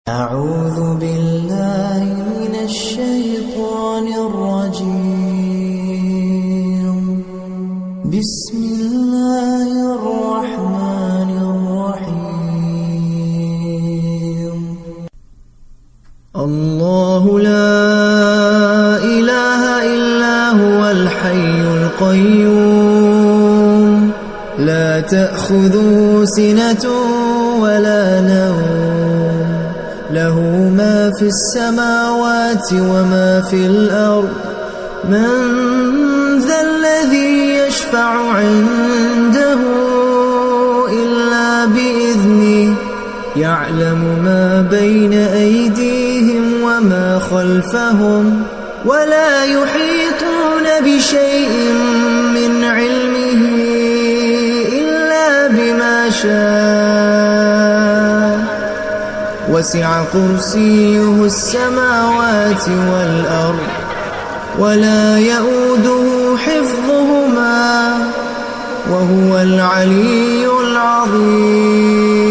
أعوذ بالله من الشيطان الرجيم. بسم الله الرحمن الرحيم. الله لا إله إلا هو الحي القيوم، لا تأخذه سنة ولا نوم، له ما في السماوات وما في الأرض. من ذا الذي يشفع عنده إلا بإذنه، يعلم ما بين أيديهم وما خلفهم، ولا يحيطون بشيء من علمه إلا بما شاء. وسع كرسيه السماوات والأرض، ولا يئوده حفظهما، وهو العلي العظيم.